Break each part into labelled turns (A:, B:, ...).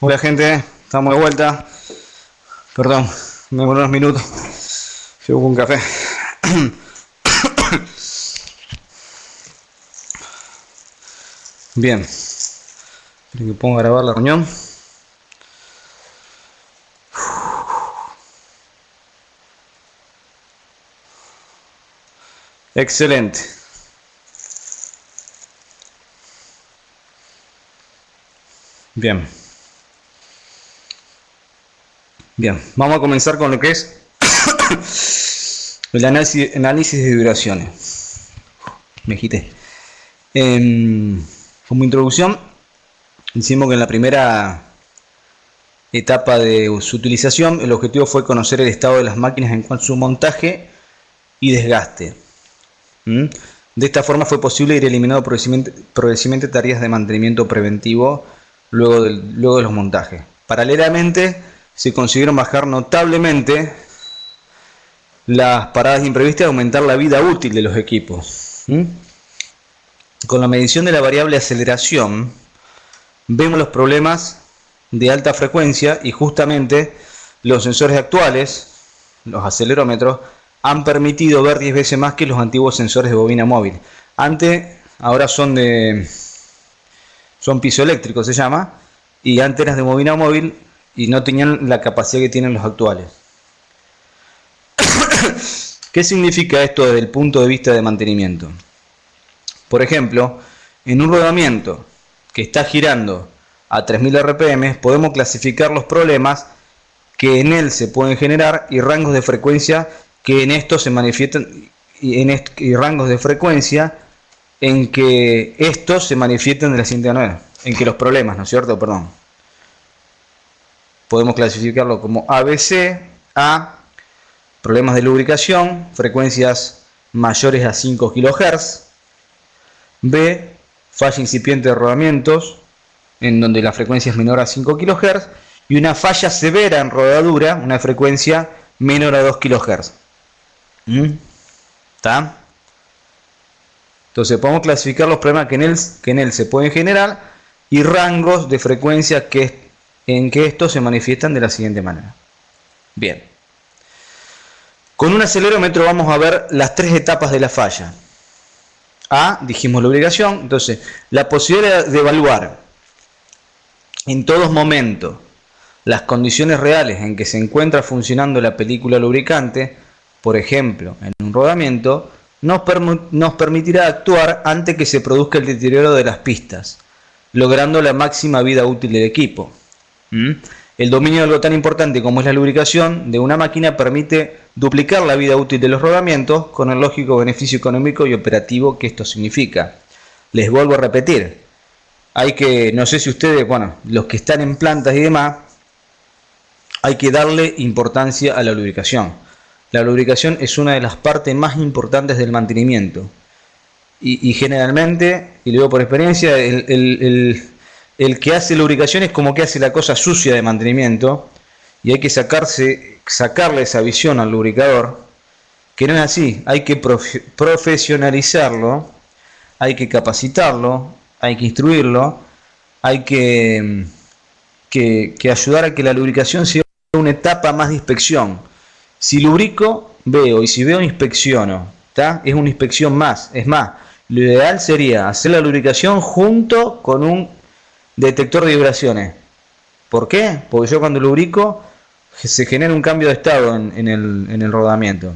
A: Hola gente, estamos de vuelta. Perdón, me demoré unos minutos. Llevo un café. Bien, esperen que pongo a grabar la reunión. Excelente. Bien. Bien, vamos a comenzar con lo que es el análisis de vibraciones. Me agité. Como introducción, decimos que en la primera etapa de su utilización, el objetivo fue conocer el estado de las máquinas en cuanto a su montaje y desgaste. De esta forma fue posible ir eliminando progresivamente tareas de mantenimiento preventivo luego de los montajes. Paralelamente, se consiguieron bajar notablemente las paradas imprevistas y aumentar la vida útil de los equipos. Con la medición de la variable aceleración, vemos los problemas de alta frecuencia y justamente los sensores actuales, los acelerómetros, han permitido ver 10 veces más que los antiguos sensores de bobina móvil. Ahora son piezoeléctricos, se llama, y antes eran de bobina móvil y no tenían la capacidad que tienen los actuales. ¿Qué significa esto desde el punto de vista de mantenimiento? Por ejemplo, en un rodamiento que está girando a 3000 RPM, podemos clasificar los problemas que en él se pueden generar y rangos de frecuencia que en esto se manifiestan y rangos de frecuencia en que estos se manifiestan de la siguiente manera, en que los problemas, ¿no es cierto? Perdón. Podemos clasificarlo como ABC, A, problemas de lubricación, frecuencias mayores a 5 kHz, B, falla incipiente de rodamientos, en donde la frecuencia es menor a 5 kHz, y una falla severa en rodadura, una frecuencia menor a 2 kHz. ¿Está? Entonces podemos clasificar los problemas que en él se pueden generar y rangos de frecuencia en que estos se manifiestan de la siguiente manera. Bien. Con un acelerómetro vamos a ver las tres etapas de la falla. A, dijimos lubricación, entonces la posibilidad de evaluar en todos momentos las condiciones reales en que se encuentra funcionando la película lubricante, por ejemplo, en un rodamiento, nos permitirá actuar antes que se produzca el deterioro de las pistas, logrando la máxima vida útil del equipo. El dominio de algo tan importante como es la lubricación de una máquina permite duplicar la vida útil de los rodamientos con el lógico beneficio económico y operativo que esto significa. Les vuelvo a repetir, no sé si ustedes, los que están en plantas y demás, hay que darle importancia a la lubricación. La lubricación es una de las partes más importantes del mantenimiento. Y generalmente, y lo digo por experiencia, el que hace lubricación es como que hace la cosa sucia de mantenimiento, y hay que sacarle esa visión al lubricador, que no es así. Hay que profesionalizarlo, hay que capacitarlo, hay que instruirlo, hay que ayudar a que la lubricación sea una etapa más de inspección. Si lubrico, veo, y si veo, inspecciono. ¿Tá? Es una inspección más. Es más, lo ideal sería hacer la lubricación junto con un detector de vibraciones. ¿Por qué? Porque yo cuando lubrico se genera un cambio de estado en el rodamiento.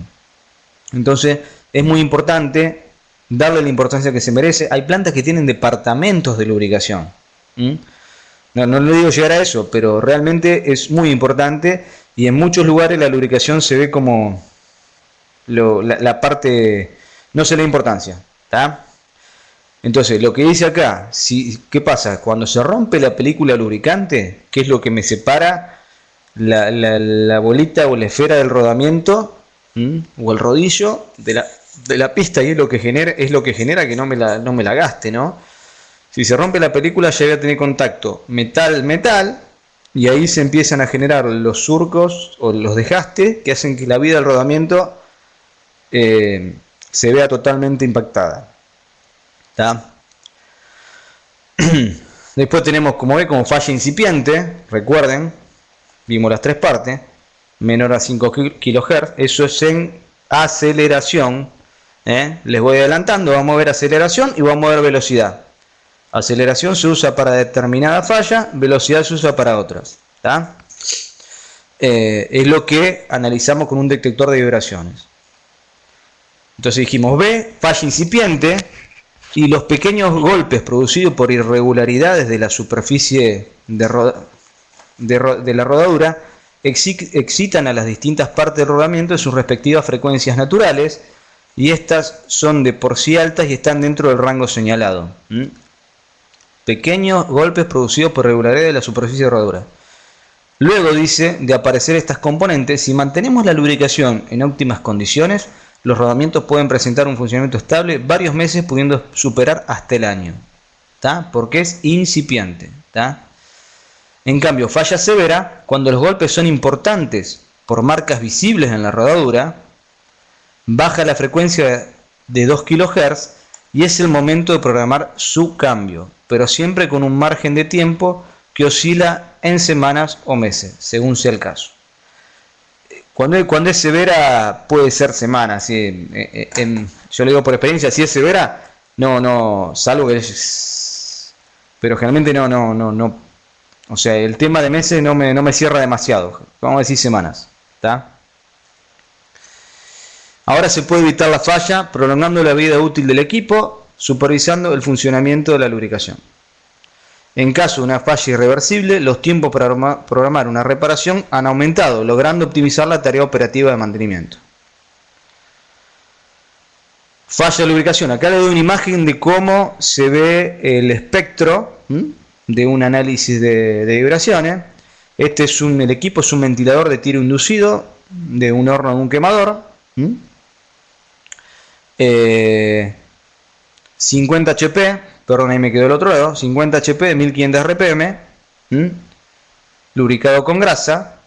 A: Entonces es muy importante darle la importancia que se merece. Hay plantas que tienen departamentos de lubricación. No le digo llegar a eso, pero realmente es muy importante, y en muchos lugares la lubricación se ve como la parte, no se le da importancia. ¿Tá? Entonces, lo que dice acá, ¿qué pasa? Cuando se rompe la película lubricante, ¿qué es lo que me separa la bolita o la esfera del rodamiento o el rodillo de la pista? Y es lo que genera que no me la gaste, ¿no? Si se rompe la película, ya voy a tener contacto metal, y ahí se empiezan a generar los surcos o los desgastes que hacen que la vida del rodamiento se vea totalmente impactada. ¿Tá? Después tenemos, como ve, como falla incipiente, recuerden, vimos las tres partes, menor a 5 kHz, eso es en aceleración. Les voy adelantando, vamos a ver aceleración y vamos a ver velocidad. Aceleración se usa para determinada falla, velocidad se usa para otras. ¿Tá? Es lo que analizamos con un detector de vibraciones. Entonces dijimos B, falla incipiente, y los pequeños golpes producidos por irregularidades de la superficie de la rodadura excitan a las distintas partes del rodamiento en sus respectivas frecuencias naturales, y estas son de por sí altas y están dentro del rango señalado. Pequeños golpes producidos por irregularidades de la superficie de rodadura. Luego dice, de aparecer estas componentes, si mantenemos la lubricación en óptimas condiciones, los rodamientos pueden presentar un funcionamiento estable varios meses, pudiendo superar hasta el año. ¿Tá? Porque es incipiente. ¿Tá? En cambio, falla severa, cuando los golpes son importantes por marcas visibles en la rodadura, baja la frecuencia de 2 kHz y es el momento de programar su cambio, pero siempre con un margen de tiempo que oscila en semanas o meses, según sea el caso. Cuando es severa puede ser semanas, ¿sí? Yo le digo por experiencia, si es severa, no, salvo que es, pero generalmente no, o sea, el tema de meses no me cierra demasiado, vamos a decir semanas, ¿tá? Ahora se puede evitar la falla prolongando la vida útil del equipo, supervisando el funcionamiento de la lubricación. En caso de una falla irreversible, los tiempos para programar una reparación han aumentado, logrando optimizar la tarea operativa de mantenimiento. Falla de lubricación. Acá le doy una imagen de cómo se ve el espectro de un análisis de vibraciones. Este es el equipo es un ventilador de tiro inducido de un horno de un quemador. 50 HP, perdón, ahí me quedó el otro lado, 50 HP de 1500 RPM, lubricado con grasa.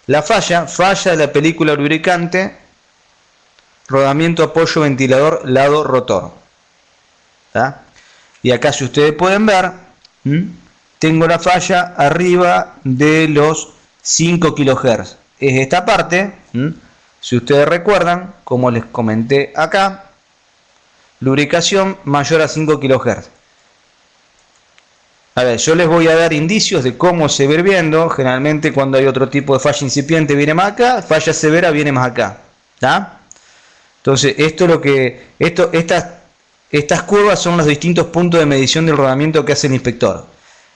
A: La falla de la película lubricante, rodamiento apoyo ventilador lado rotor. ¿Tá? Y acá, si ustedes pueden ver, tengo la falla arriba de los 5 kHz. Es esta parte, si ustedes recuerdan, como les comenté acá, lubricación mayor a 5 kHz. A ver, yo les voy a dar indicios de cómo se va viendo. Generalmente cuando hay otro tipo de falla incipiente viene más acá, falla severa viene más acá. ¿Tá? Entonces, estas curvas son los distintos puntos de medición del rodamiento que hace el inspector.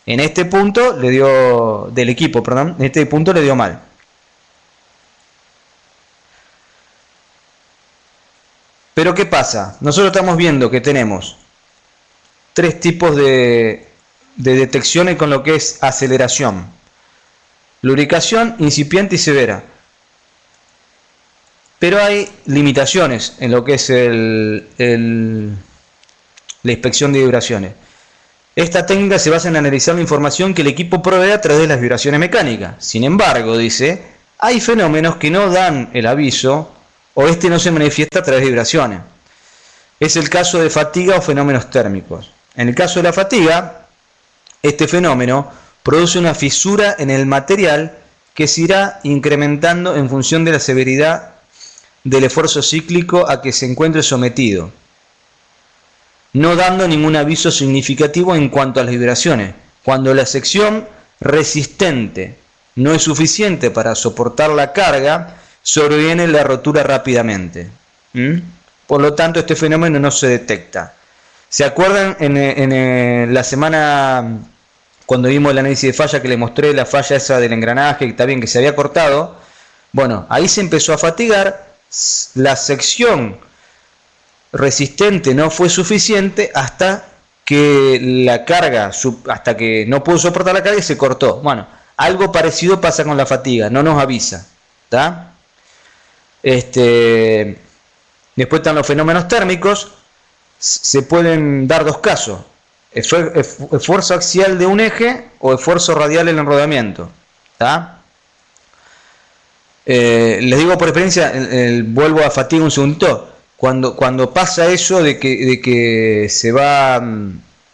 A: En este punto le dio, del equipo, perdón, en este punto le dio mal. Pero ¿qué pasa? Nosotros estamos viendo que tenemos tres tipos de detecciones con lo que es aceleración: lubricación, incipiente y severa. Pero hay limitaciones en lo que es la inspección de vibraciones. Esta técnica se basa en analizar la información que el equipo provee a través de las vibraciones mecánicas. Sin embargo, dice, hay fenómenos que no dan el aviso o este no se manifiesta a través de vibraciones. Es el caso de fatiga o fenómenos térmicos. En el caso de la fatiga, este fenómeno produce una fisura en el material que se irá incrementando en función de la severidad del esfuerzo cíclico a que se encuentre sometido, no dando ningún aviso significativo en cuanto a las vibraciones. Cuando la sección resistente no es suficiente para soportar la carga, sobreviene la rotura rápidamente. Por lo tanto, este fenómeno no se detecta. ¿Se acuerdan en la semana cuando vimos el análisis de falla que le mostré la falla esa del engranaje, que está bien, que se había cortado? Bueno, ahí se empezó a fatigar, la sección resistente no fue suficiente hasta que la carga, hasta que no pudo soportar la carga y se cortó. Bueno, algo parecido pasa con la fatiga, no nos avisa. ¿Tá? Después están los fenómenos térmicos. Se pueden dar dos casos: esfuerzo axial de un eje o esfuerzo radial en el rodamiento. ¿Tá? Les digo por experiencia, vuelvo a fatiga un segundito. Cuando pasa eso de que se va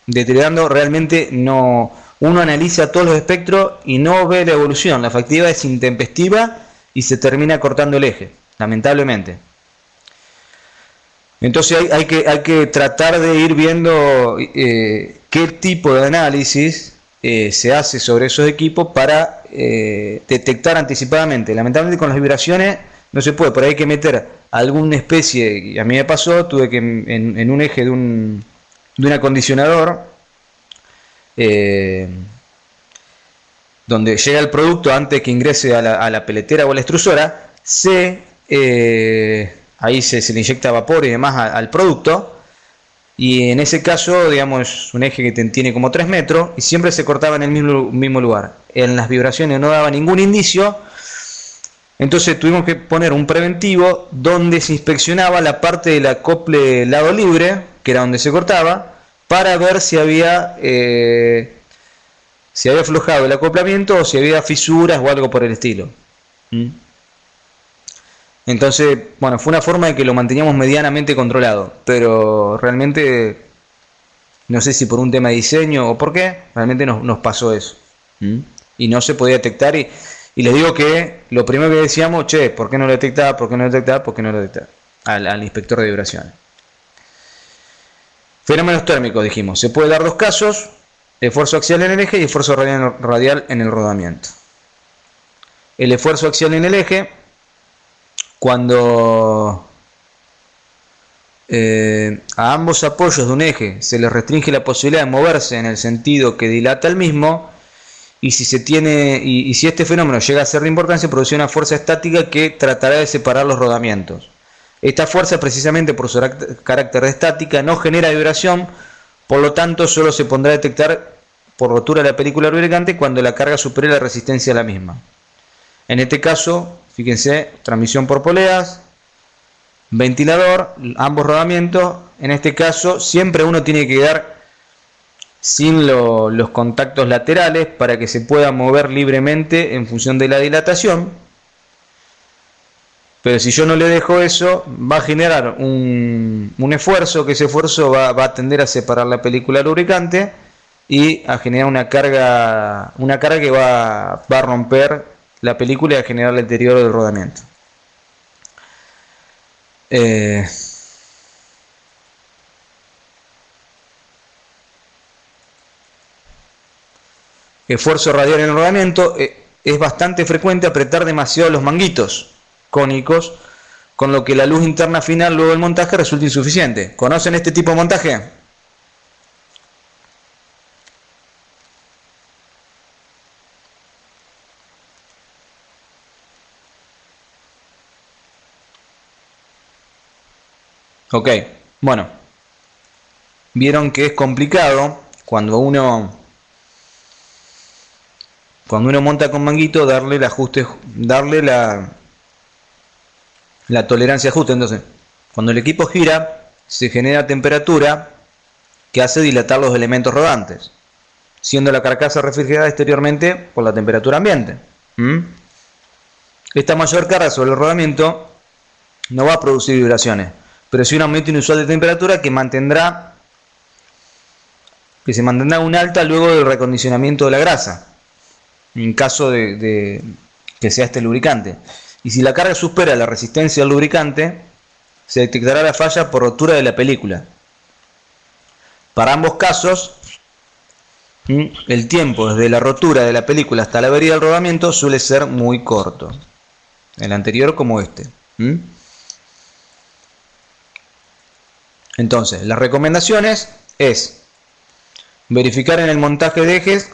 A: deteriorando, realmente no, uno analiza todos los espectros y no ve la evolución. La efectividad es intempestiva y se termina cortando el eje, lamentablemente. Entonces hay que tratar de ir viendo qué tipo de análisis se hace sobre esos equipos para detectar anticipadamente. Lamentablemente con las vibraciones no se puede, por ahí hay que meter alguna especie, y a mí me pasó, tuve que en un eje de un acondicionador, donde llega el producto antes que ingrese a la peletera o a la extrusora, ahí se le inyecta vapor y demás al producto, y en ese caso, digamos, un eje que tiene como 3 metros y siempre se cortaba en el mismo lugar. En las vibraciones no daba ningún indicio, entonces tuvimos que poner un preventivo donde se inspeccionaba la parte del acople lado libre, que era donde se cortaba, para ver si había aflojado el acoplamiento o si había fisuras o algo por el estilo. Entonces, bueno, fue una forma de que lo manteníamos medianamente controlado, pero realmente no sé si por un tema de diseño o por qué, realmente nos pasó eso. Y no se podía detectar, y les digo que lo primero que decíamos, che, ¿por qué no lo detectaba? ¿Por qué no lo detectaba? ¿Por qué no lo detectaba? Al inspector de vibraciones. Fenómenos térmicos, dijimos. Se puede dar dos casos: esfuerzo axial en el eje y esfuerzo radial en el rodamiento. El esfuerzo axial en el eje, cuando a ambos apoyos de un eje se les restringe la posibilidad de moverse en el sentido que dilata el mismo, y si si este fenómeno llega a ser de importancia, produce una fuerza estática que tratará de separar los rodamientos. Esta fuerza, precisamente por su carácter de estática, no genera vibración, por lo tanto solo se pondrá a detectar por rotura de la película lubricante cuando la carga supere la resistencia a la misma. En este caso, fíjense, transmisión por poleas, ventilador, ambos rodamientos. En este caso siempre uno tiene que quedar sin los contactos laterales para que se pueda mover libremente en función de la dilatación. Pero si yo no le dejo eso, va a generar un esfuerzo, que ese esfuerzo va a tender a separar la película lubricante y a generar una carga que va a romper la película y a generar el deterioro del rodamiento. Esfuerzo radial en el rodamiento. Es bastante frecuente apretar demasiado los manguitos cónicos, con lo que la luz interna final luego del montaje resulta insuficiente. ¿Conocen este tipo de montaje? Ok, bueno, vieron que es complicado cuando uno monta con manguito darle el ajuste, darle la tolerancia de ajuste. Entonces, cuando el equipo gira, se genera temperatura que hace dilatar los elementos rodantes, siendo la carcasa refrigerada exteriormente por la temperatura ambiente. Esta mayor carga sobre el rodamiento no va a producir vibraciones, pero sí un aumento inusual de temperatura que se mantendrá una alta luego del recondicionamiento de la grasa, en caso de que sea este lubricante. Y si la carga supera la resistencia del lubricante, se detectará la falla por rotura de la película. Para ambos casos, el tiempo desde la rotura de la película hasta la avería del rodamiento suele ser muy corto. El anterior como este. Entonces, las recomendaciones es verificar en el montaje de ejes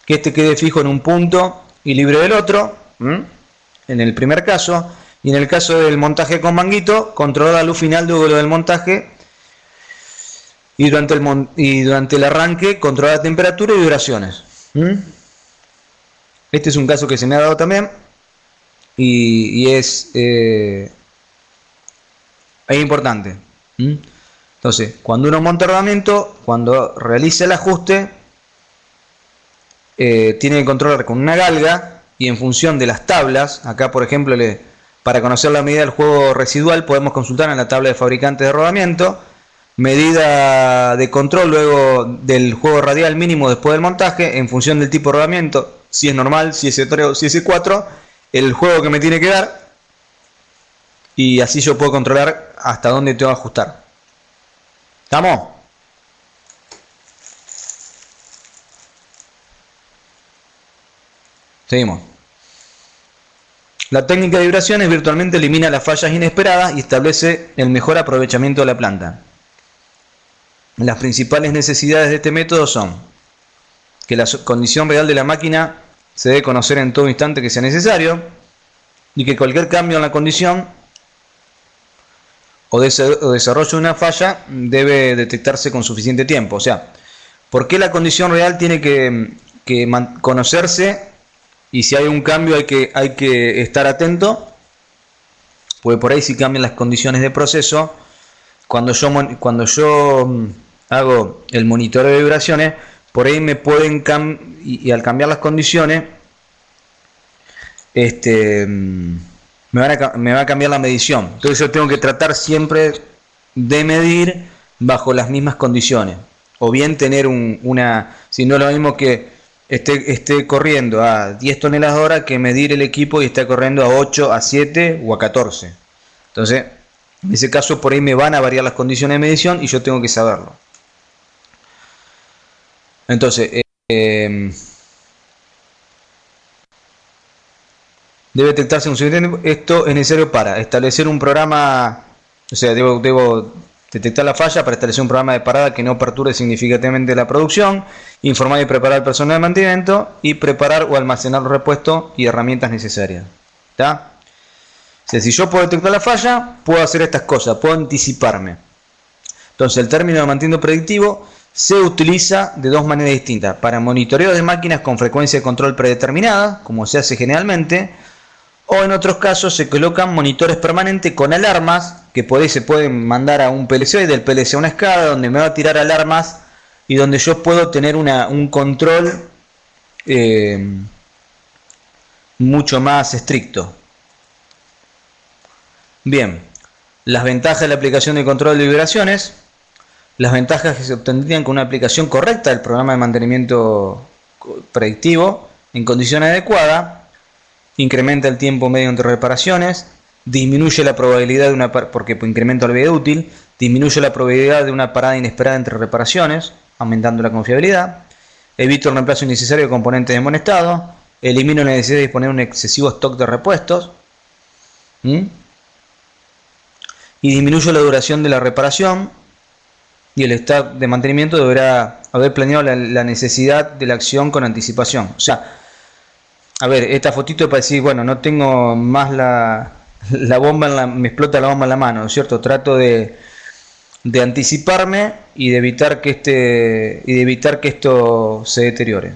A: que este quede fijo en un punto y libre del otro, en el primer caso, y en el caso del montaje con manguito, controlar la luz final luego del montaje, y durante el arranque controlar la temperatura y vibraciones. Este es un caso que se me ha dado también, y es importante. Entonces, cuando uno monta el rodamiento, cuando realiza el ajuste, tiene que controlar con una galga, y en función de las tablas, acá por ejemplo, para conocer la medida del juego residual podemos consultar en la tabla de fabricantes de rodamiento, Medida de control luego del juego radial mínimo después del montaje, en función del tipo de rodamiento, si es normal, si es E3 o si es E4, el juego que me tiene que dar, y así yo puedo controlar hasta dónde tengo que ajustar. ¿Estamos? Seguimos. La técnica de vibraciones virtualmente elimina las fallas inesperadas y establece el mejor aprovechamiento de la planta. Las principales necesidades de este método son que la condición real de la máquina se debe conocer en todo instante que sea necesario y que cualquier cambio en la condición o desarrollo de una falla debe detectarse con suficiente tiempo. O sea, ¿por qué la condición real tiene que conocerse? Y si hay un cambio hay que estar atento, porque por ahí si cambian las condiciones de proceso, cuando yo hago el monitoreo de vibraciones, por ahí me pueden y al cambiar las condiciones, me va a cambiar la medición. Entonces yo tengo que tratar siempre de medir bajo las mismas condiciones, o bien tener si no es lo mismo que esté corriendo a 10 toneladas hora que medir el equipo y esté corriendo a 8, a 7 o a 14. Entonces, en ese caso por ahí me van a variar las condiciones de medición y yo tengo que saberlo. Entonces, debe detectarse un suficiente. Esto es necesario para establecer un programa, o sea, debo detectar la falla para establecer un programa de parada que no perturbe significativamente la producción, informar y preparar al personal de mantenimiento y preparar o almacenar los repuestos y herramientas necesarias. ¿Está? O sea, si yo puedo detectar la falla, puedo hacer estas cosas, puedo anticiparme. Entonces, el término de mantenimiento predictivo se utiliza de dos maneras distintas: para monitoreo de máquinas con frecuencia de control predeterminada, como se hace generalmente, o en otros casos se colocan monitores permanentes con alarmas que por ahí se pueden mandar a un PLC y del PLC a una SCADA, donde me va a tirar alarmas y donde yo puedo tener un control mucho más estricto. Bien, las ventajas de la aplicación de control de vibraciones. Las ventajas que se obtendrían con una aplicación correcta del programa de mantenimiento predictivo en condiciones adecuadas: incrementa el tiempo medio entre reparaciones, disminuye la probabilidad de una porque incrementa la vida útil, disminuye la probabilidad de una parada inesperada entre reparaciones, aumentando la confiabilidad, evita el reemplazo innecesario de componentes en buen estado, elimina la necesidad de disponer de un excesivo stock de repuestos, y disminuye la duración de la reparación. Y el staff de mantenimiento deberá haber planeado la necesidad de la acción con anticipación. O sea, a ver, esta fotito es para decir, bueno, no tengo más la bomba, me explota la bomba en la mano, ¿no es cierto? Trato de anticiparme y de evitar que esto se deteriore.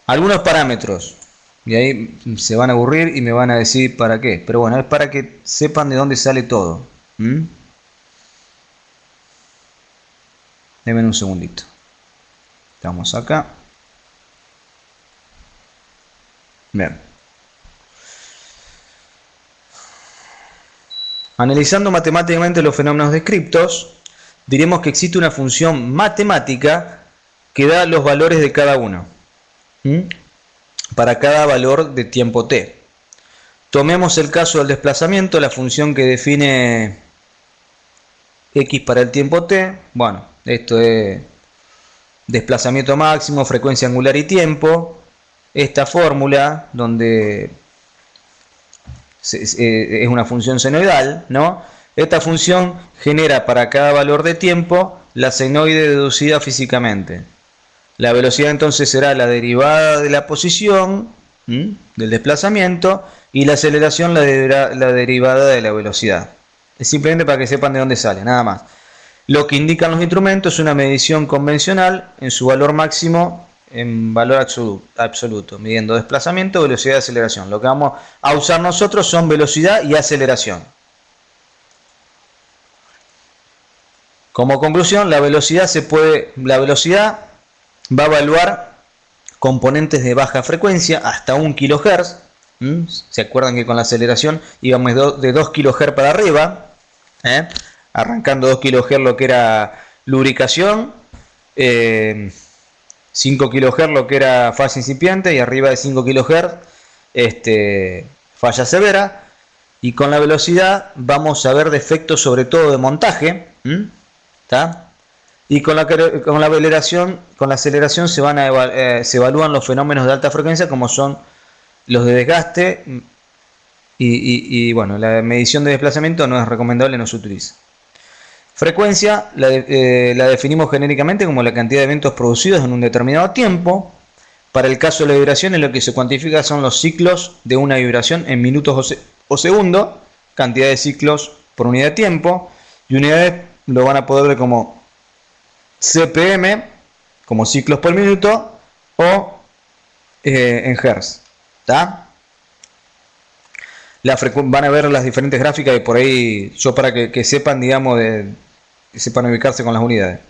A: Algunos parámetros, y ahí se van a aburrir y me van a decir para qué, pero bueno, es para que sepan de dónde sale todo. Denme un segundito. Estamos acá. Bien. Analizando matemáticamente los fenómenos descriptos, diremos que existe una función matemática que da los valores de cada uno para cada valor de tiempo t. Tomemos el caso del desplazamiento, la función que define x para el tiempo t. Bueno, esto es desplazamiento máximo, frecuencia angular y tiempo. Esta fórmula, donde es una función senoidal, ¿no? Esta función genera para cada valor de tiempo la senoide deducida físicamente. La velocidad entonces será la derivada de la posición del desplazamiento, y la aceleración la derivada de la velocidad. Es simplemente para que sepan de dónde sale, nada más. Lo que indican los instrumentos es una medición convencional en su valor máximo en valor absoluto, midiendo desplazamiento, velocidad y aceleración. Lo que vamos a usar nosotros son velocidad y aceleración. Como conclusión, la velocidad va a evaluar componentes de baja frecuencia hasta 1 kHz. ¿Se acuerdan que con la aceleración íbamos de 2 kHz para arriba? Arrancando 2 kHz lo que era lubricación, 5 kHz lo que era falla incipiente y arriba de 5 kHz falla severa. Y con la velocidad vamos a ver defectos sobre todo de montaje. ¿Está? Y con la aceleración se evalúan los fenómenos de alta frecuencia como son los de desgaste y bueno, la medición de desplazamiento no es recomendable, no se utiliza. Frecuencia la definimos genéricamente como la cantidad de eventos producidos en un determinado tiempo. Para el caso de la vibración, en lo que se cuantifica son los ciclos de una vibración en minutos o segundos, cantidad de ciclos por unidad de tiempo, y unidades lo van a poder ver como CPM, como ciclos por minuto, o en Hertz. ¿Está? Van a ver las diferentes gráficas y por ahí, yo para que sepan, digamos, que sepan ubicarse con las unidades.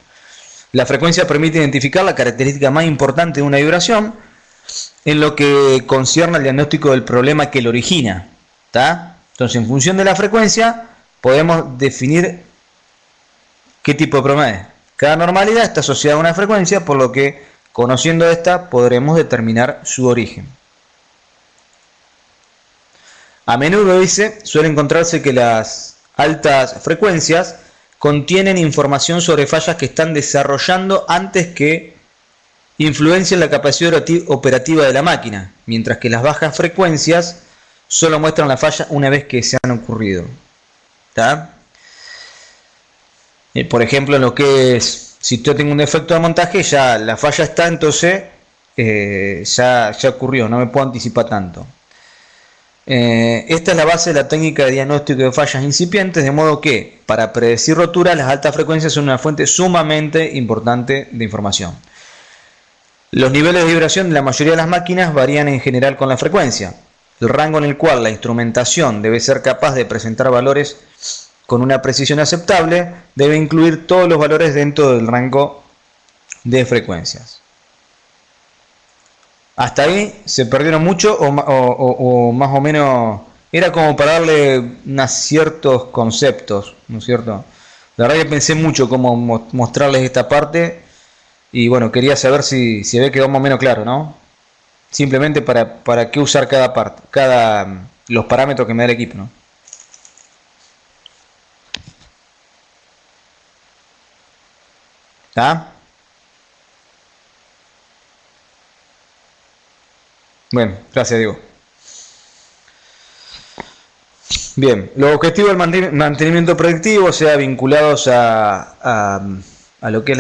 A: La frecuencia permite identificar la característica más importante de una vibración en lo que concierne al diagnóstico del problema que lo origina. ¿Está? Entonces, en función de la frecuencia, podemos definir qué tipo de problema es. Cada normalidad está asociada a una frecuencia, por lo que, conociendo esta, podremos determinar su origen. A menudo, suele encontrarse que las altas frecuencias contienen información sobre fallas que están desarrollando antes que influencien la capacidad operativa de la máquina, mientras que las bajas frecuencias solo muestran la falla una vez que se han ocurrido. ¿Está? Por ejemplo, en lo que es, si yo tengo un defecto de montaje, ya la falla está, entonces ya ocurrió, no me puedo anticipar tanto. Esta es la base de la técnica de diagnóstico de fallas incipientes, de modo que, para predecir roturas, las altas frecuencias son una fuente sumamente importante de información. Los niveles de vibración de la mayoría de las máquinas varían en general con la frecuencia. El rango en el cual la instrumentación debe ser capaz de presentar valores con una precisión aceptable debe incluir todos los valores dentro del rango de frecuencias. Hasta ahí se perdieron mucho o más o menos era como para darle ciertos conceptos, ¿no es cierto? La verdad que pensé mucho cómo mostrarles esta parte y bueno, quería saber si ve quedó más o menos claro, ¿no? Simplemente para qué usar cada parte, los parámetros que me da el equipo, ¿no? ¿Ah? Bueno, gracias, Diego. Bien, los objetivos del mantenimiento predictivo, o sea, vinculados a lo que es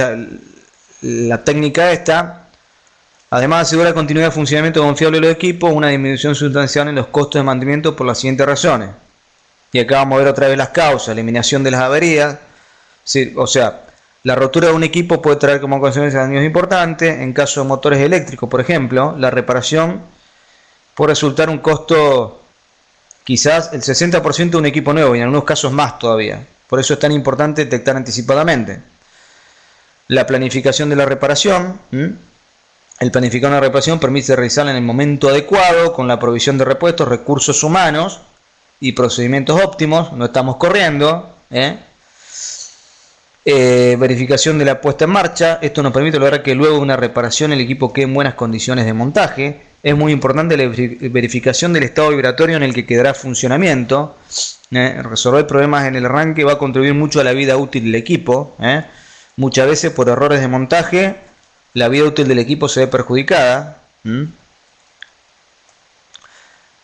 A: la técnica esta, además de asegurar continuidad de funcionamiento confiable de los equipos, una disminución sustancial en los costos de mantenimiento por las siguientes razones. Y acá vamos a ver otra vez las causas: eliminación de las averías, sí, o sea, la rotura de un equipo puede traer como consecuencia daños importantes. En caso de motores eléctricos, por ejemplo, la reparación puede resultar un costo quizás el 60% de un equipo nuevo y en algunos casos más todavía. Por eso es tan importante detectar anticipadamente. La planificación de la reparación. El planificar una reparación permite realizarla en el momento adecuado, con la provisión de repuestos, recursos humanos y procedimientos óptimos. No estamos corriendo. Verificación de la puesta en marcha. Esto nos permite lograr que luego de una reparación el equipo quede en buenas condiciones de montaje. Es muy importante la verificación del estado vibratorio en el que quedará funcionamiento. Resolver problemas en el arranque va a contribuir mucho a la vida útil del equipo. Muchas veces por errores de montaje la vida útil del equipo se ve perjudicada.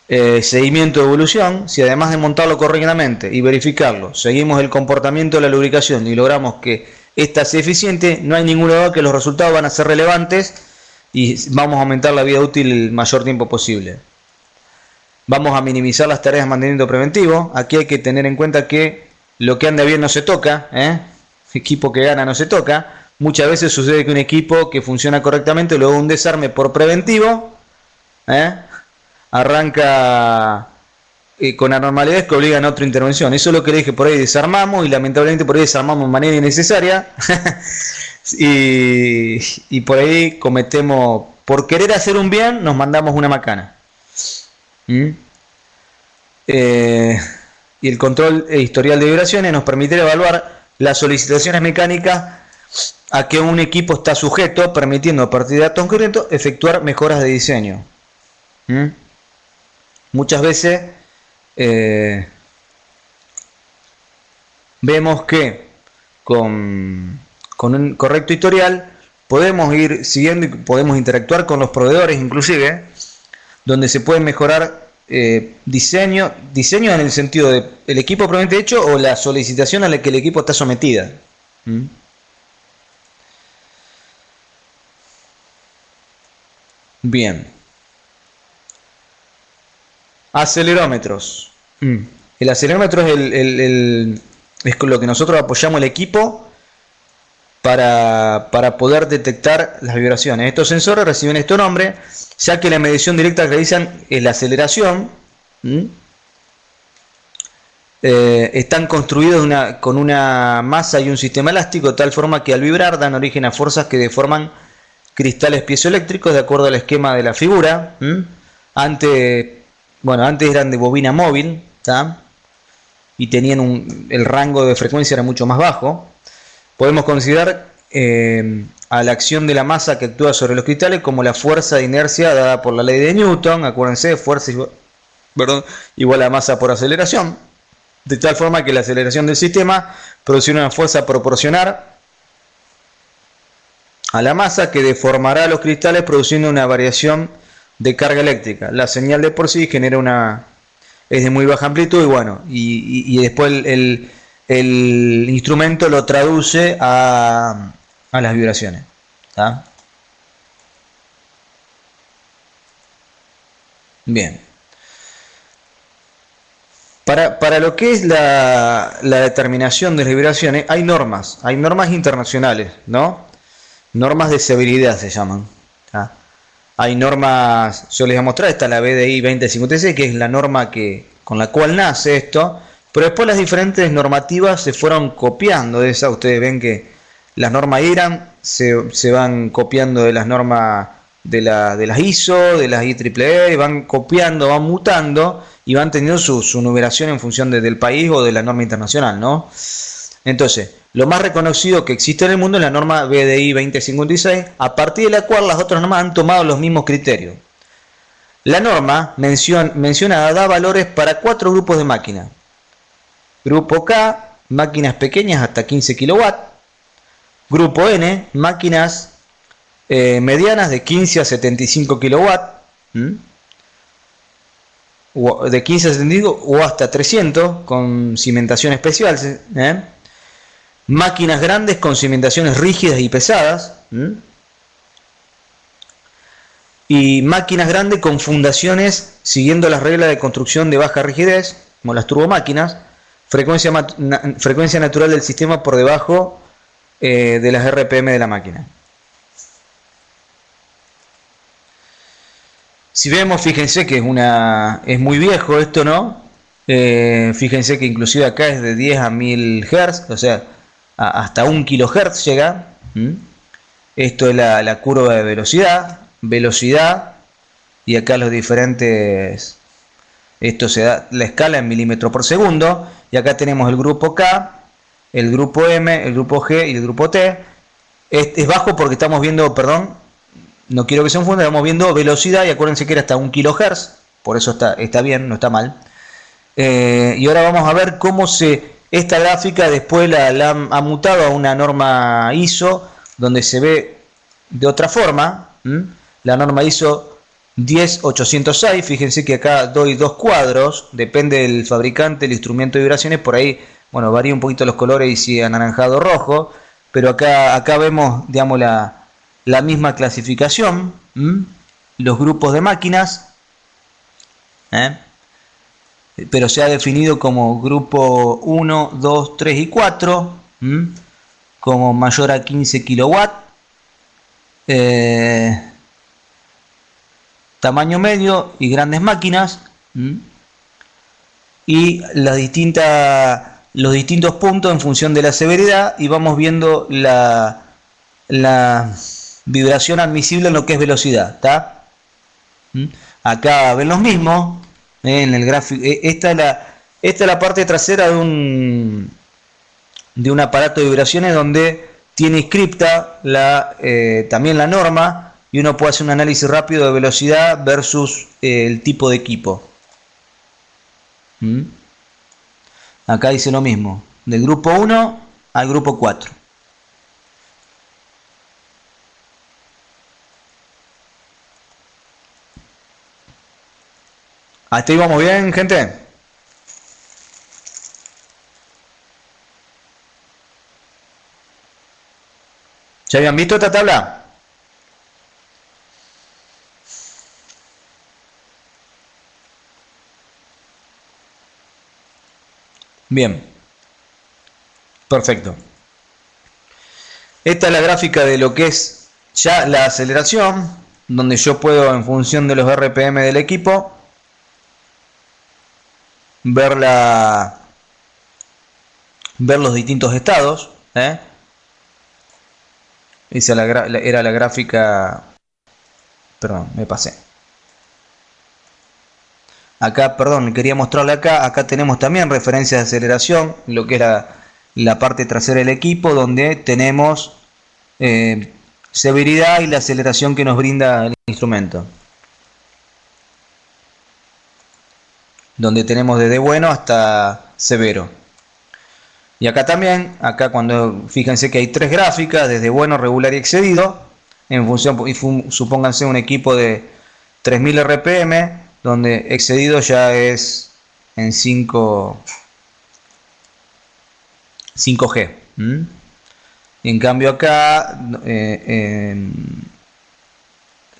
A: Seguimiento de evolución. Si además de montarlo correctamente y verificarlo, seguimos el comportamiento de la lubricación y logramos que ésta sea eficiente, no hay ninguna duda que los resultados van a ser relevantes y vamos a aumentar la vida útil el mayor tiempo posible. Vamos a minimizar las tareas de mantenimiento preventivo. Aquí hay que tener en cuenta que lo que anda bien no se toca, equipo que gana no se toca. Muchas veces sucede que un equipo que funciona correctamente, luego de un desarme por preventivo, arranca con anormalidades que obligan a otra intervención. Eso es lo que le dije, por ahí desarmamos y lamentablemente por ahí desarmamos de manera innecesaria y por ahí cometemos, por querer hacer un bien, nos mandamos una macana. Y y el control e historial de vibraciones nos permitirá evaluar las solicitaciones mecánicas a que un equipo está sujeto, permitiendo a partir de datos concretos efectuar mejoras de diseño. Muchas veces vemos que con un correcto historial podemos ir siguiendo y podemos interactuar con los proveedores inclusive, donde se puede mejorar diseño en el sentido de el equipo propiamente hecho o la solicitación a la que el equipo está sometida. Bien. Acelerómetros. El acelerómetro es con lo que nosotros apoyamos el equipo para poder detectar las vibraciones. Estos sensores reciben este nombre, ya que la medición directa que realizan es la aceleración. Están construidos con una masa y un sistema elástico, de tal forma que al vibrar dan origen a fuerzas que deforman cristales piezoeléctricos de acuerdo al esquema de la figura. Antes eran de bobina móvil, ¿tá? Y tenían el rango de frecuencia era mucho más bajo. Podemos considerar a la acción de la masa que actúa sobre los cristales como la fuerza de inercia dada por la ley de Newton. Acuérdense, fuerza igual a masa por aceleración, de tal forma que la aceleración del sistema producirá una fuerza proporcional a la masa que deformará los cristales produciendo una variación de carga eléctrica. La señal de por sí es de muy baja amplitud y después el instrumento lo traduce a las vibraciones, ¿tá? Bien. Para lo que es la determinación de las vibraciones hay normas internacionales, ¿no? Normas de severidad se llaman, ¿tá? Hay normas, yo les voy a mostrar, está la BDI 2056, que es la norma con la cual nace esto, pero después las diferentes normativas se fueron copiando de esa. Ustedes ven que las normas IRAM se van copiando de las normas de las ISO, de las IEEE, y van copiando, van mutando y van teniendo su numeración en función del país o de la norma internacional, ¿no? Entonces, lo más reconocido que existe en el mundo es la norma BDI 2056, a partir de la cual las otras normas han tomado los mismos criterios. La norma mencionada da valores para 4 grupos de máquinas. Grupo K, máquinas pequeñas hasta 15 kW. Grupo N, máquinas medianas de 15 a 75 kW. De 15 a 75 o hasta 300 con cimentación especial. Máquinas grandes con cimentaciones rígidas y pesadas. Y máquinas grandes con fundaciones siguiendo las reglas de construcción de baja rigidez, como las turbomáquinas. Frecuencia natural del sistema por debajo de las RPM de la máquina. Si vemos, fíjense que es muy viejo esto, ¿no? Fíjense que inclusive acá es de 10 a 1000 Hz, o sea, hasta 1 kHz llega. Esto es la curva de velocidad, y acá los diferentes, esto se da la escala en milímetros por segundo, y acá tenemos el grupo K, el grupo M, el grupo G y el grupo T. Es bajo porque estamos viendo, no quiero que se confunda, estamos viendo velocidad, y acuérdense que era hasta 1 kHz, por eso está bien, no está mal. Y ahora vamos a ver cómo esta gráfica después la ha mutado a una norma ISO, donde se ve de otra forma. La norma ISO 10806, fíjense que acá doy 2 cuadros, depende del fabricante, el instrumento de vibraciones, por ahí, varía un poquito los colores y si anaranjado o rojo, pero acá vemos, digamos, la misma clasificación, los grupos de máquinas, pero se ha definido como grupo 1, 2, 3 y 4, como mayor a 15 kW, tamaño medio y grandes máquinas, y los distintos puntos en función de la severidad, y vamos viendo la vibración admisible en lo que es velocidad, ¿está? Acá ven los mismos, en el gráfico. Esta Esta es la parte trasera de un aparato de vibraciones donde tiene inscripta también la norma, y uno puede hacer un análisis rápido de velocidad versus el tipo de equipo. Acá dice lo mismo, del grupo 1 al grupo 4. ¿Hasta ahí vamos bien, gente? ¿Ya habían visto esta tabla? Bien. Perfecto. Esta es la gráfica de lo que es ya la aceleración, donde yo puedo, en función de los RPM del equipo, ver los distintos estados. Esa era la gráfica. Perdón, me pasé. Acá, perdón, quería mostrarle acá. Acá tenemos también referencias de aceleración, lo que es la parte trasera del equipo, donde tenemos severidad y la aceleración que nos brinda el instrumento. Donde tenemos desde bueno hasta severo. Y acá también, fíjense que hay tres gráficas, desde bueno, regular y excedido, en función, supónganse un equipo de 3000 RPM, donde excedido ya es en 5G. En cambio acá,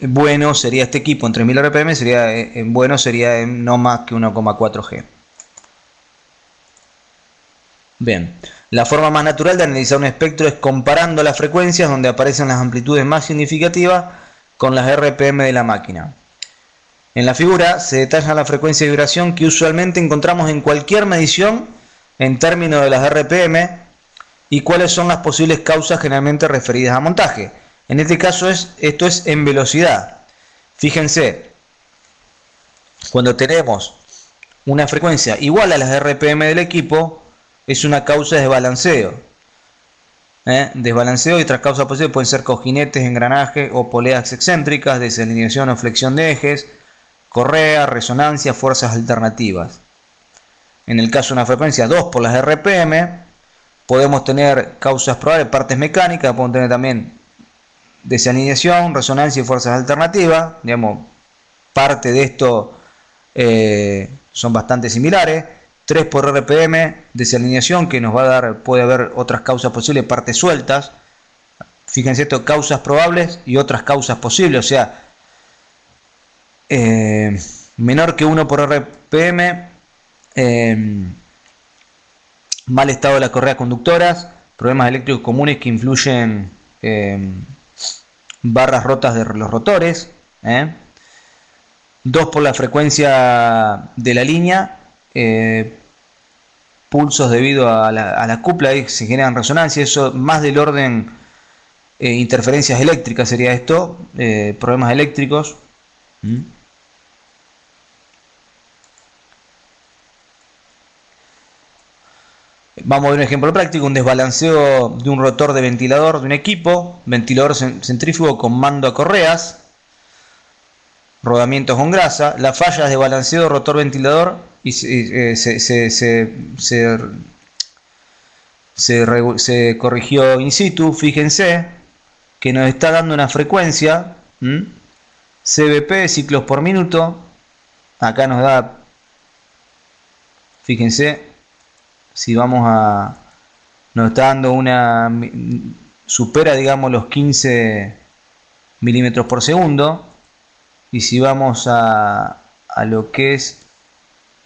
A: bueno sería este equipo en 3000 RPM, sería en no más que 1,4 G. Bien, la forma más natural de analizar un espectro es comparando las frecuencias donde aparecen las amplitudes más significativas con las RPM de la máquina. En la figura se detalla la frecuencia de vibración que usualmente encontramos en cualquier medición en términos de las RPM y cuáles son las posibles causas generalmente referidas a montaje. En este caso esto es en velocidad. Fíjense, cuando tenemos una frecuencia igual a las RPM del equipo, es una causa de desbalanceo. Desbalanceo y otras causas posibles pueden ser cojinetes, engranaje o poleas excéntricas, desalineación o flexión de ejes, correa, resonancia, fuerzas alternativas. En el caso de una frecuencia 2 por las RPM, podemos tener causas probables, partes mecánicas, podemos tener también desalineación, resonancia y fuerzas alternativas. Digamos, parte de esto son bastante similares. 3 por RPM, desalineación, que nos va a dar, puede haber otras causas posibles, partes sueltas. Fíjense esto, causas probables y otras causas posibles, o sea, menor que 1 por RPM, mal estado de las correas conductoras, problemas eléctricos comunes que influyen, barras rotas de los rotores, 2 por la frecuencia de la línea, pulsos debido a la cupla, ahí se generan resonancia, eso más del orden interferencias eléctricas sería esto, problemas eléctricos. Vamos a ver un ejemplo práctico, un desbalanceo de un rotor de ventilador de un equipo, ventilador centrífugo con mando a correas, rodamientos con grasa, las fallas de balanceo rotor-ventilador y se corrigió in situ. Fíjense que nos está dando una frecuencia, CBP, ciclos por minuto. Acá nos da, fíjense, si nos está dando supera, digamos, los 15 milímetros por segundo. Y si vamos a lo que es,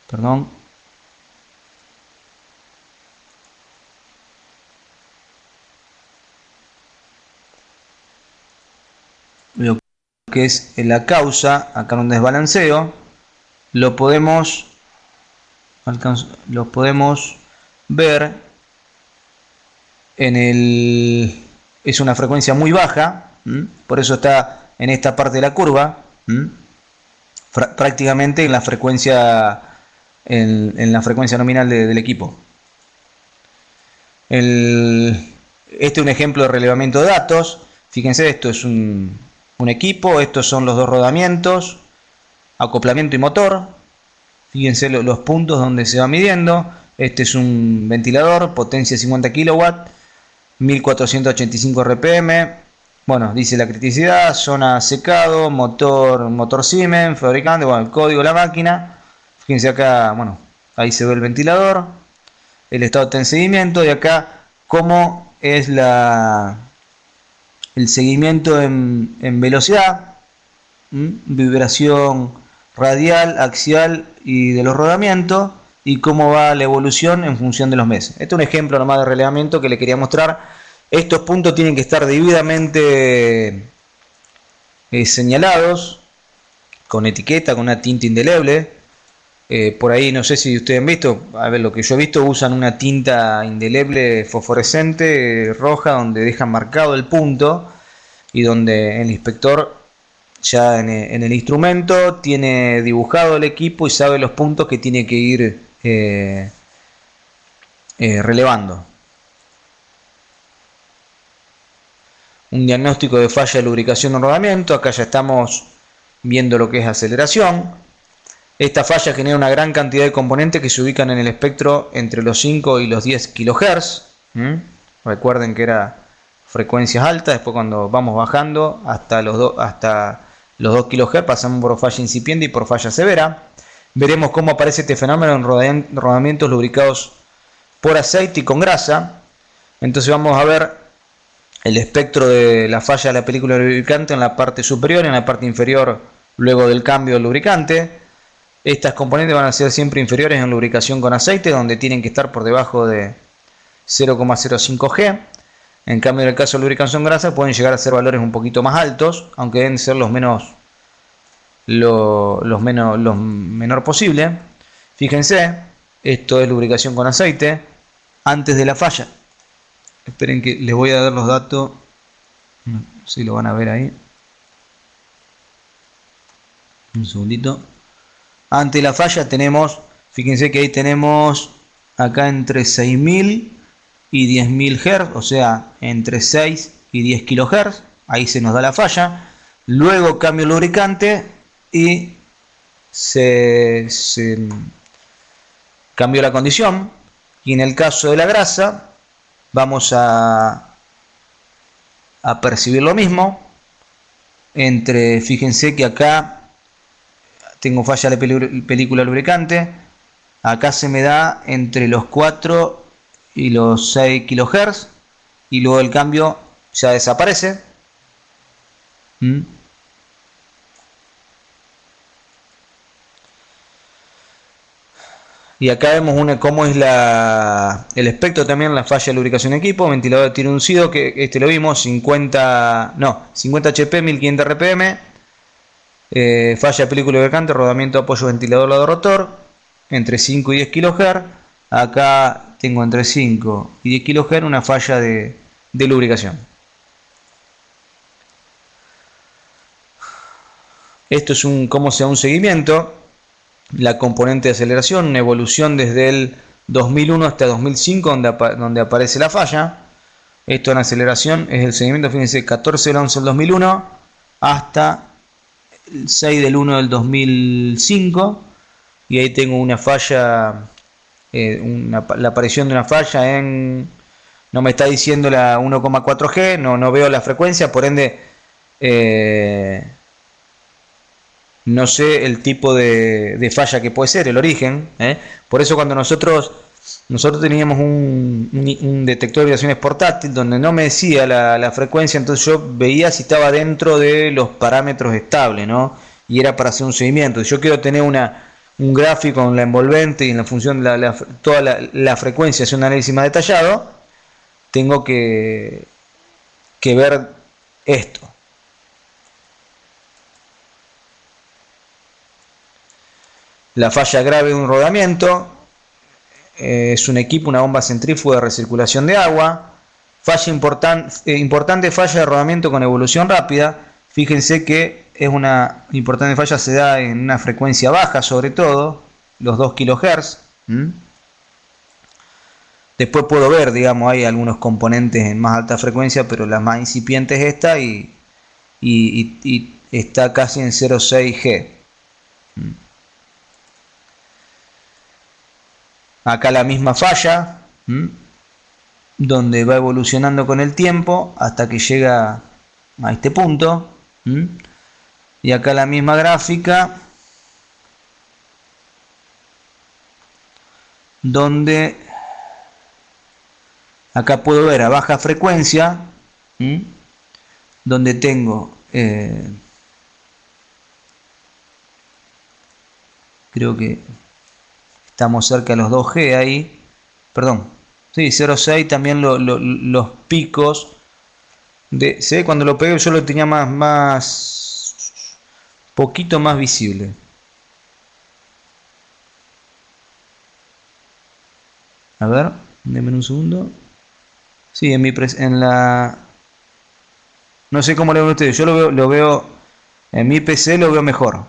A: perdón, lo que es la causa, acá en un desbalanceo, lo podemos ver es una frecuencia muy baja, por eso está en esta parte de la curva, prácticamente en la frecuencia en la frecuencia nominal del equipo. Este es un ejemplo de relevamiento de datos. Fíjense, esto es un equipo, estos son los dos rodamientos, acoplamiento y motor. Fíjense los puntos donde se va midiendo. Este es un ventilador, potencia 50 kW, 1485 RPM. Bueno, dice la criticidad, zona secado, motor Siemens, fabricante, bueno, el código de la máquina. Fíjense acá, bueno, ahí se ve el ventilador, el estado de seguimiento, y acá cómo es el seguimiento en velocidad, vibración radial, axial y de los rodamientos, y cómo va la evolución en función de los meses. Este es un ejemplo nomás de relevamiento que le quería mostrar. Estos puntos tienen que estar debidamente señalados con etiqueta, con una tinta indeleble. Por ahí no sé si ustedes han visto, a ver, lo que yo he visto, usan una tinta indeleble fosforescente roja donde dejan marcado el punto, y donde el inspector ya en el instrumento tiene dibujado el equipo y sabe los puntos que tiene que ir relevando. Un diagnóstico de falla de lubricación o rodamiento. Acá ya estamos viendo lo que es aceleración. Esta falla genera una gran cantidad de componentes que se ubican en el espectro entre los 5 y los 10 kHz. Recuerden que era frecuencias altas. Después, cuando vamos bajando hasta los 2 kHz, pasamos por falla incipiente y por falla severa. Veremos cómo aparece este fenómeno en rodamientos lubricados por aceite y con grasa. Entonces vamos a ver el espectro de la falla de la película lubricante en la parte superior y en la parte inferior luego del cambio del lubricante. Estas componentes van a ser siempre inferiores en lubricación con aceite, donde tienen que estar por debajo de 0,05 G. En cambio, en el caso de lubricación grasa pueden llegar a ser valores un poquito más altos, aunque deben ser los menor posible. Fíjense, esto es lubricación con aceite antes de la falla. Esperen que les voy a dar los datos, si lo van a ver ahí. Un segundito. Antes de la falla tenemos, fíjense que ahí tenemos acá entre 6000 y 10.000 Hz, o sea, entre 6 y 10 kHz. Ahí se nos da la falla. Luego cambio el lubricante y se cambió la condición. Y en el caso de la grasa vamos a percibir lo mismo. Fíjense que acá tengo falla de película lubricante. Acá se me da entre los 4 y los 6 kHz. Y luego el cambio ya desaparece. Y acá vemos cómo es el espectro también, la falla de lubricación de equipo. Ventilador de tiro inducido, que este lo vimos, 50 HP, 1500 RPM. Falla de película lubricante, rodamiento de apoyo ventilador lado rotor, entre 5 y 10 kHz. Acá tengo entre 5 y 10 kHz una falla de lubricación. Esto es cómo se da un seguimiento. La componente de aceleración, una evolución desde el 2001 hasta 2005, donde aparece la falla. Esto en aceleración es el seguimiento, fíjense, 14 del 11 del 2001 hasta el 6 del 1 del 2005. Y ahí tengo una falla, la aparición de una falla no me está diciendo la 1,4 G, no veo la frecuencia, por ende no sé el tipo de falla que puede ser, el origen. Por eso cuando nosotros teníamos un detector de vibraciones portátil donde no me decía la frecuencia, entonces yo veía si estaba dentro de los parámetros estables, ¿no? Y era para hacer un seguimiento. Si yo quiero tener un gráfico con la envolvente y en la función de toda la frecuencia, hacer un análisis más detallado, tengo que ver esto. La falla grave de un rodamiento es un equipo, una bomba centrífuga de recirculación de agua. Falla importante falla de rodamiento con evolución rápida. Fíjense que es una importante falla, se da en una frecuencia baja sobre todo. los 2 kHz. Después puedo ver, digamos, hay algunos componentes en más alta frecuencia, pero la más incipiente es esta y está casi en 0,6 G. Acá la misma falla, donde va evolucionando con el tiempo hasta que llega a este punto. Y acá la misma gráfica, donde acá puedo ver a baja frecuencia, donde tengo, creo que estamos cerca de los 2G ahí, perdón, sí, 0,6 también los picos, se ve cuando lo pegué yo lo tenía poquito más visible. A ver, denme un segundo. Sí, en la... No sé cómo lo ven ustedes, yo lo veo en mi PC lo veo mejor.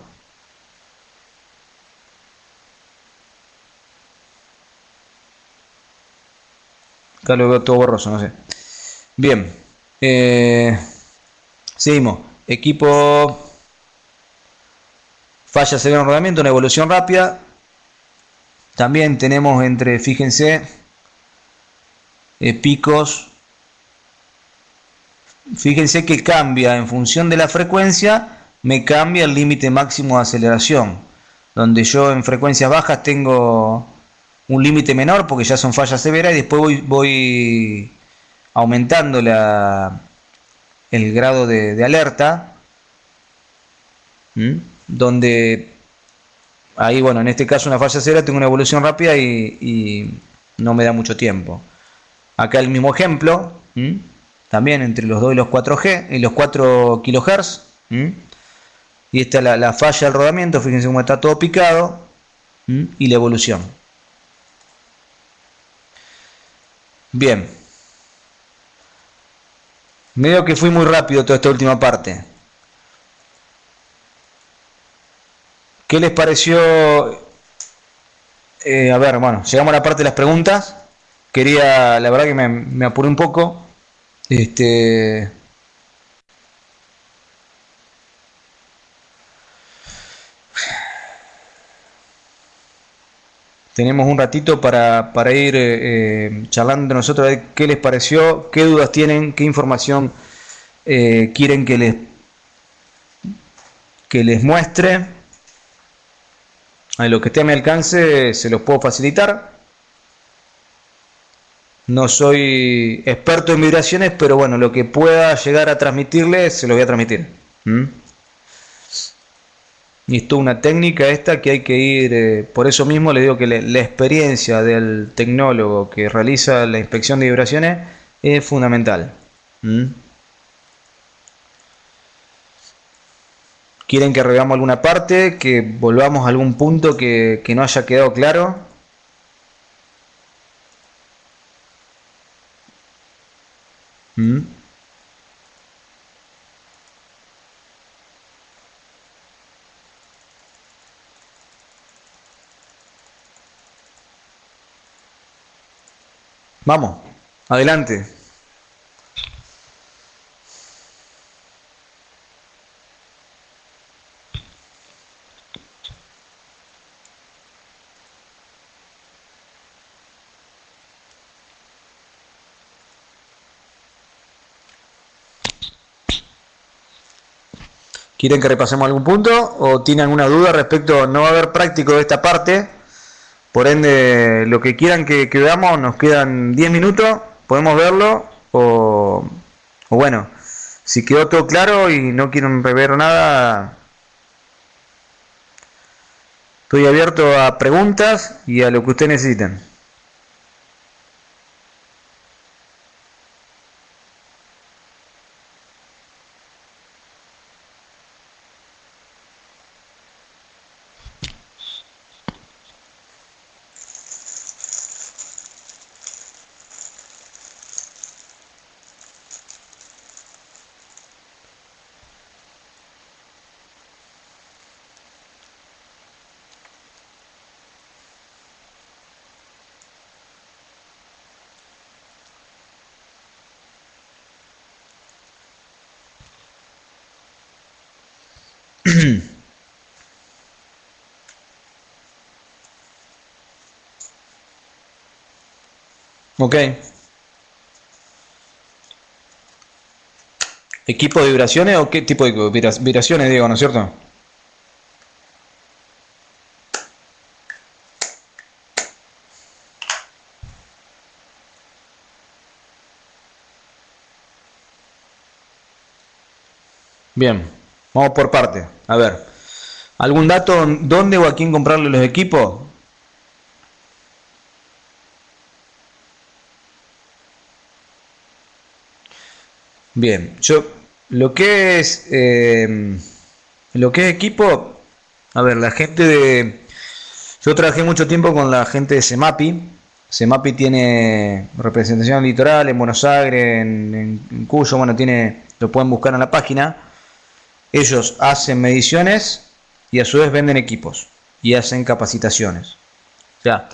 A: Acá lo veo todo borroso, no sé. Bien. Seguimos. Equipo falla severa en rodamiento, una evolución rápida. También tenemos fíjense, picos. Fíjense que cambia en función de la frecuencia, me cambia el límite máximo de aceleración. Donde yo en frecuencias bajas tengo un límite menor porque ya son fallas severas y después voy aumentando el grado de alerta. Donde ahí, bueno, en este caso una falla severa tengo una evolución rápida y no me da mucho tiempo. Acá el mismo ejemplo, también entre los 2 y los 4G y los 4 kHz. Y esta es la falla del rodamiento, fíjense cómo está todo picado. Y la evolución. Bien. Medio que fui muy rápido toda esta última parte. ¿Qué les pareció? A ver, bueno, llegamos a la parte de las preguntas. La verdad que me apuré un poco. Tenemos un ratito para ir charlando entre nosotros a ver qué les pareció, qué dudas tienen, qué información quieren que les muestre. A lo que esté a mi alcance se los puedo facilitar. No soy experto en vibraciones, pero bueno, lo que pueda llegar a transmitirles se lo voy a transmitir. Y esto es una técnica esta que hay que ir, por eso mismo le digo que la experiencia del tecnólogo que realiza la inspección de vibraciones es fundamental. ¿Quieren que reveamos alguna parte? ¿Que volvamos a algún punto que no haya quedado claro? Vamos, adelante. ¿Quieren que repasemos algún punto o tienen alguna duda respecto? No va a haber práctico de esta parte, por ende lo que quieran que veamos, nos quedan 10 minutos, podemos verlo o bueno, si quedó todo claro y no quieren rever nada, estoy abierto a preguntas y a lo que ustedes necesiten. Ok. ¿Equipo de vibraciones o qué tipo de vibraciones, Diego, no es cierto? Bien, vamos por parte. A ver, ¿algún dato dónde o a quién comprarle los equipos? Bien, yo lo que es equipo, a ver, la gente de, yo trabajé mucho tiempo con la gente de CEMAPI. CEMAPI tiene representación en Litoral, en Buenos Aires, en Cuyo, bueno, tiene, lo pueden buscar en la página. Ellos hacen mediciones y a su vez venden equipos y hacen capacitaciones. O sea,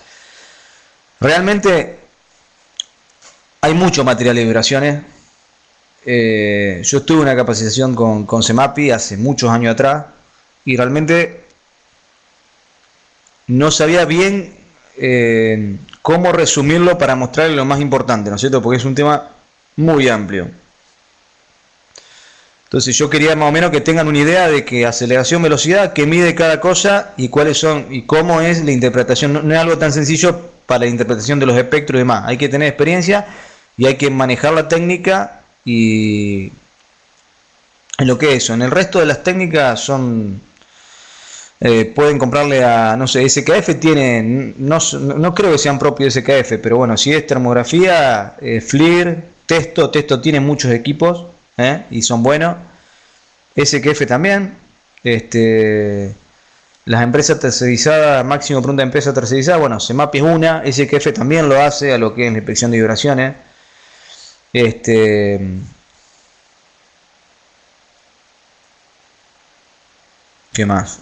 A: realmente hay mucho material de vibraciones. Yo estuve en una capacitación con CEMAPI hace muchos años atrás y realmente no sabía bien cómo resumirlo para mostrarle lo más importante, ¿no es cierto? Porque es un tema muy amplio. Entonces yo quería más o menos que tengan una idea de que aceleración, velocidad, qué mide cada cosa y cuáles son y cómo es la interpretación. No es algo tan sencillo para la interpretación de los espectros y demás. Hay que tener experiencia y hay que manejar la técnica y en lo que es eso. En el resto de las técnicas son pueden comprarle a, no sé, SKF tiene, no creo que sean propios de SKF, pero bueno, si es termografía, FLIR, Testo tiene muchos equipos y son buenos. SKF también, las empresas tercerizadas, máximo por una empresa tercerizada, bueno, CEMAPI es una, SKF también lo hace a lo que es la inspección de vibraciones. ¿Qué más?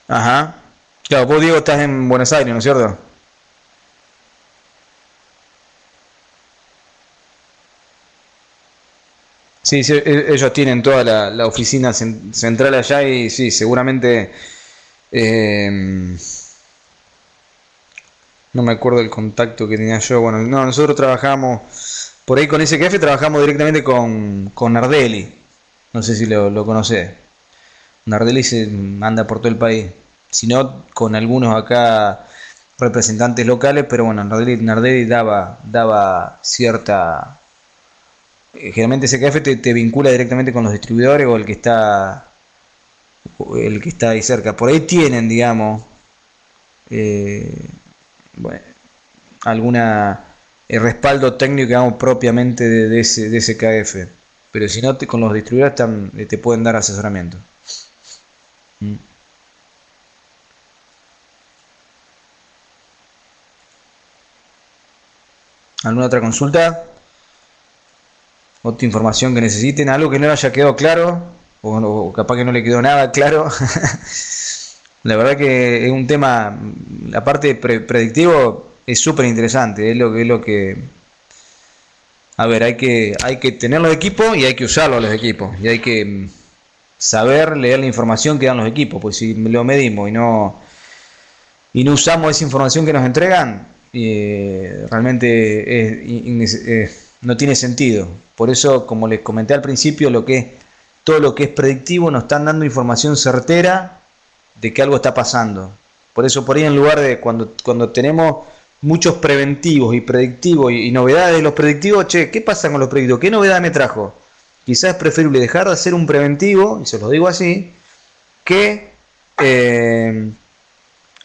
A: Ajá. Claro, vos Diego estás en Buenos Aires, ¿no es cierto? Sí, sí, ellos tienen toda la oficina central allá y sí, seguramente eh, no me acuerdo el contacto que tenía yo. Bueno, no, nosotros trabajamos por ahí con SKF, trabajamos directamente con Nardelli. No sé si lo conocés. Nardelli se anda por todo el país. Si no, con algunos acá representantes locales, pero bueno, Nardelli daba cierta. Generalmente SKF te vincula directamente con los distribuidores o el que está ahí cerca. Por ahí tienen, digamos, eh, bueno, alguna respaldo técnico, digamos, propiamente de ese KF. Pero si no, con los distribuidores te pueden dar asesoramiento. Mm. ¿Alguna otra consulta? ¿Otra información que necesiten? ¿Algo que no haya quedado claro? O capaz que no le quedó nada claro. La verdad que es un tema, la parte predictivo es súper interesante. Es lo que a ver, hay que tener los equipos y hay que usarlos los equipos. Y hay que saber leer la información que dan los equipos. Pues si lo medimos y no usamos esa información que nos entregan, realmente no tiene sentido. Por eso, como les comenté al principio, todo lo que es predictivo nos están dando información certera de que algo está pasando. Por eso por ahí en lugar de cuando tenemos muchos preventivos y predictivos y novedades de los predictivos, che, ¿qué pasa con los predictivos? ¿Qué novedad me trajo? Quizás es preferible dejar de hacer un preventivo, y se los digo así, que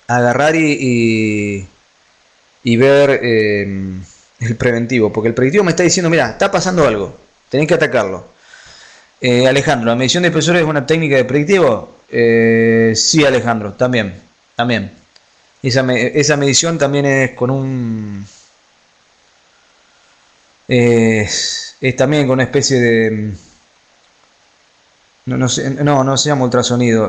A: agarrar y ver el preventivo. Porque el predictivo me está diciendo, mira, está pasando algo, tenés que atacarlo. Alejandro, ¿la medición de espesores es una técnica de predictivo? Sí, Alejandro, también. Esa medición también es con un... es también con una especie de... No se llama ultrasonido. A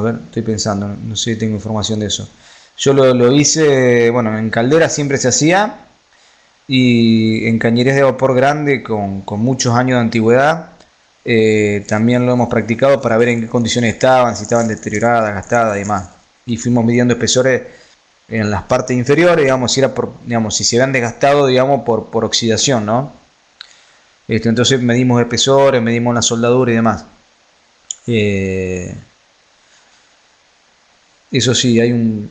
A: ver, estoy pensando, no sé si tengo información de eso. Yo lo hice, bueno, en caldera siempre se hacía, y en cañerías de vapor grande con muchos años de antigüedad también lo hemos practicado para ver en qué condiciones estaban, si estaban deterioradas, gastadas y demás. Y fuimos midiendo espesores en las partes inferiores, digamos, si era por, digamos, si se habían desgastado, digamos, por oxidación, ¿no? Entonces medimos espesores, medimos la soldadura y demás. Eso sí, hay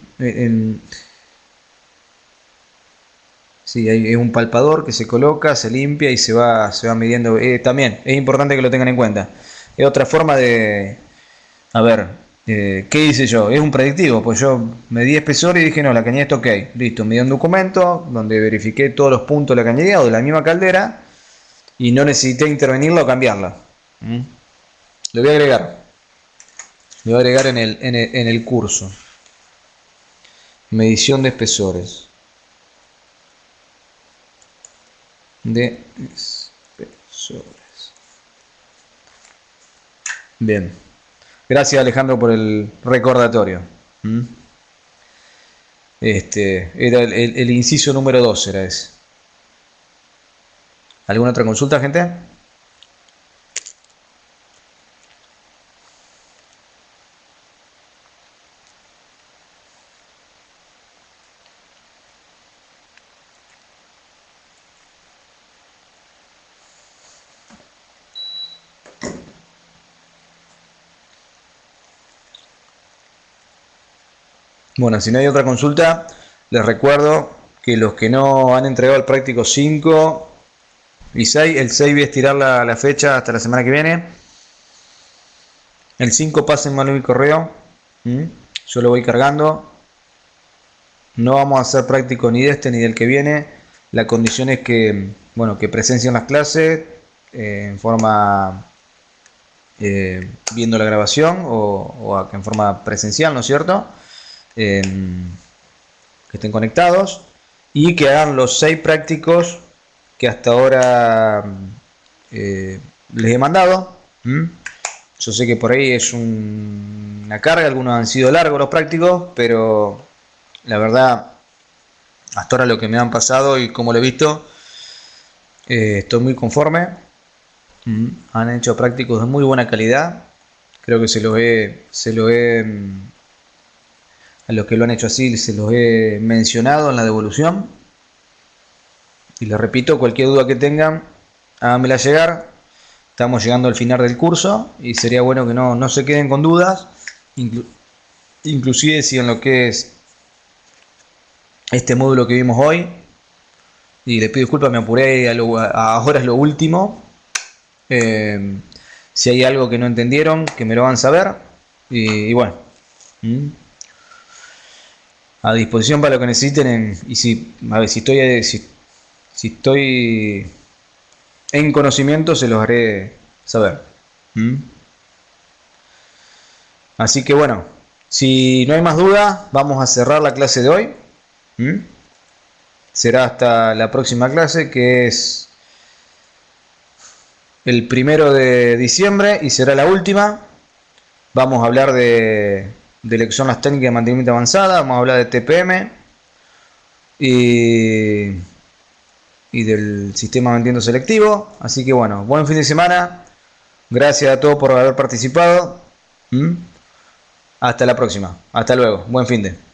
A: sí, hay un palpador que se coloca, se limpia y se va midiendo. También es importante que lo tengan en cuenta. Es otra forma de, a ver, ¿qué hice yo? Es un predictivo, pues yo medí espesor y dije, no, la cañería está ok. Listo, me dio un documento donde verifiqué todos los puntos de la cañería o de la misma caldera y no necesité intervenirla o cambiarla. Lo voy a agregar. Lo voy a agregar en el curso. Medición de espesores. De espesores. Bien. Gracias, Alejandro, por el recordatorio. Era el inciso número 2, era ese. ¿Alguna otra consulta, gente? Bueno, si no hay otra consulta, les recuerdo que los que no han entregado el práctico 5 y 6, el 6 voy a estirar la fecha hasta la semana que viene. El 5 pásenmelo mi correo. Yo lo voy cargando. No vamos a hacer práctico ni de este ni del que viene. La condición es que, bueno, que presencien las clases en forma viendo la grabación o en forma presencial, ¿no es cierto? Que estén conectados y que hagan los 6 prácticos que hasta ahora les he mandado. Yo sé que por ahí es una carga, algunos han sido largos los prácticos, pero la verdad hasta ahora lo que me han pasado y como lo he visto, estoy muy conforme. Han hecho prácticos de muy buena calidad. Creo que a los que lo han hecho así se los he mencionado en la devolución. Y les repito, cualquier duda que tengan, háganmela llegar. Estamos llegando al final del curso y sería bueno que no se queden con dudas. Inclusive si en lo que es este módulo que vimos hoy, y les pido disculpas, me apuré, ahora es lo último. Si hay algo que no entendieron, que me lo hagan saber. Y bueno, a disposición para lo que necesiten. Y si estoy en conocimiento, se los haré saber. Así que bueno, si no hay más dudas, vamos a cerrar la clase de hoy. Será hasta la próxima clase, que es el 1 de diciembre y será la última. Vamos a hablar de lo que son las técnicas de mantenimiento avanzada, vamos a hablar de TPM y del sistema de mantenimiento selectivo. Así que bueno, buen fin de semana. Gracias a todos por haber participado. Hasta la próxima. Hasta luego. Buen fin de.